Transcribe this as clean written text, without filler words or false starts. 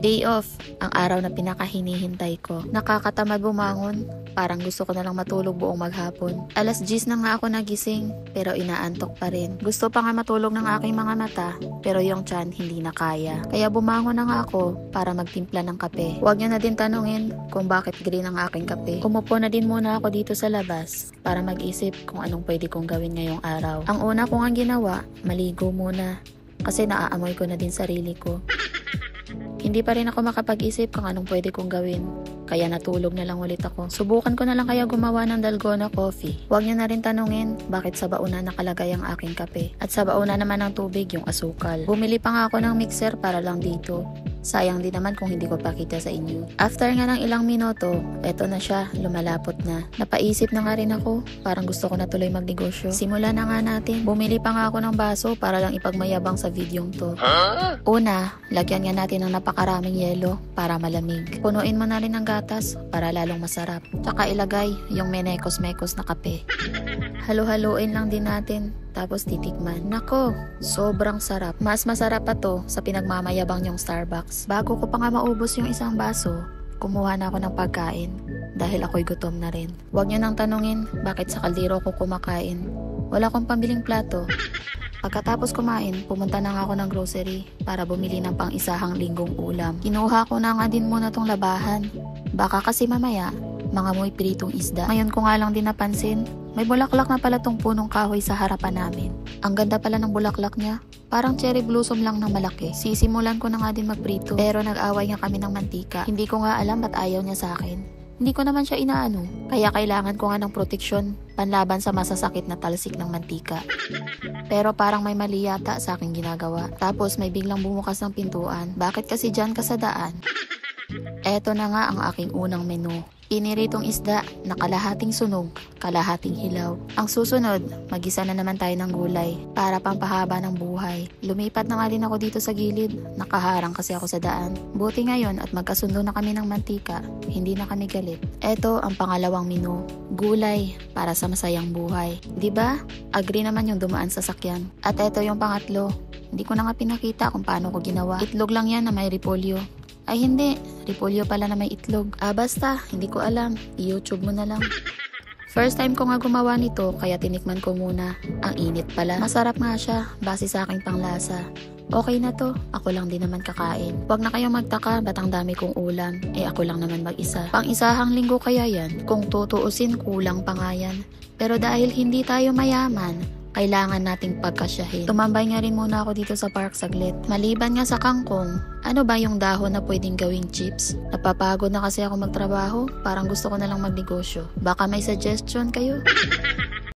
Day off, ang araw na pinakahinihintay ko. Nakakatamad bumangon, parang gusto ko na lang matulog buong maghapon. 10:00 na nga ako nagising, pero inaantok pa rin. Gusto pa nga matulog ng aking mga mata, pero yung tiyan hindi na kaya. Kaya bumangon na nga ako para magtimpla ng kape. Huwag niyo na din tanungin kung bakit green ang aking kape. Umupo na din muna ako dito sa labas para mag-isip kung anong pwede kong gawin ngayong araw. Ang una kong ang ginawa, maligo muna. Kasi naaamoy ko na din sarili ko. Hindi pa rin ako makapag-isip kung anong pwede kong gawin. Kaya natulog na lang ulit ako. Subukan ko na lang kaya gumawa ng dalgona coffee. Huwag niyo na rin tanungin bakit sa bauna nakalagay ang aking kape. At sa bauna naman ng tubig yung asukal. Bumili pa nga ako ng mixer para lang dito. Sayang din naman kung hindi ko pakita sa inyo. After nga ng ilang minuto, eto na siya, lumalapot na. Napaisip na nga rin ako, parang gusto ko na tuloy magnegosyo. Simulan na nga natin. Bumili pa nga ako ng baso para lang ipagmayabang sa videong to. Una, lagyan nga natin ng napakaraming yelo para malamig. Punuin mo na rin ng gatas para lalong masarap. Tsaka ilagay yung menekos-mekos na kape. Halo-haloin lang din natin. Tapos titikman. Nako, sobrang sarap. Mas masarap pa to sa pinagmamayabang yung Starbucks. Bago ko pa nga maubos yung isang baso, kumuha na ako ng pagkain dahil ako'y gutom na rin. Huwag niyo nang tanungin bakit sa kaldero ko kumakain. Wala akong pambiling plato. Pagkatapos kumain, pumunta na nga ako ng grocery para bumili ng pang-isahang linggong ulam. Kinuha ko na nga din muna tong labahan. Baka kasi mamaya, mga muy pritong isda. Ngayon ko nga lang din napansin, may bulaklak na pala tong punong kahoy sa harapan namin. Ang ganda pala ng bulaklak niya. Parang cherry blossom lang ng malaki. Sisimulan ko na nga din magprito. Pero nag-away nga kami ng mantika. Hindi ko nga alam ba't ayaw niya sa akin. Hindi ko naman siya inaano. Kaya kailangan ko nga ng proteksyon panlaban sa masasakit na talsik ng mantika. Pero parang may mali yata sa aking ginagawa. Tapos may biglang bumukas ng pintuan. Bakit kasi dyan ka sa daan? Eto na nga ang aking unang menu. Piniritong isda na kalahating sunog, kalahating hilaw. Ang susunod, magisa na naman tayo ng gulay para pampahaba ng buhay. Lumipat na nga din ako dito sa gilid, nakaharang kasi ako sa daan. Buti ngayon at magkasundo na kami ng mantika, hindi na kami galit. Eto ang pangalawang menu, gulay para sa masayang buhay. 'Di ba? Agree naman yung dumaan sa sakyan. At eto yung pangatlo, hindi ko na nga pinakita kung paano ko ginawa. Itlog lang yan na may repolyo. Ay hindi, repolyo pala na may itlog. Basta, hindi ko alam. I-YouTube mo na lang. First time ko nga gumawa nito, kaya tinikman ko muna. Ang init pala. Masarap nga siya, base sa aking panglasa. Okay na to, ako lang din naman kakain. Huwag na kayong magtaka, ba't ang dami kong ulam? Ako lang naman mag-isa. Pang-isahang linggo kaya yan? Kung tutuusin, kulang pa nga yan. Pero dahil hindi tayo mayaman, kailangan nating pagkasyahin. Tumambay nga rin muna ako dito sa park saglit. Maliban nga sa kangkong, ano ba yung dahon na pwedeng gawing chips? Napapagod na kasi ako magtrabaho, parang gusto ko na lang magnegosyo. Baka may suggestion kayo?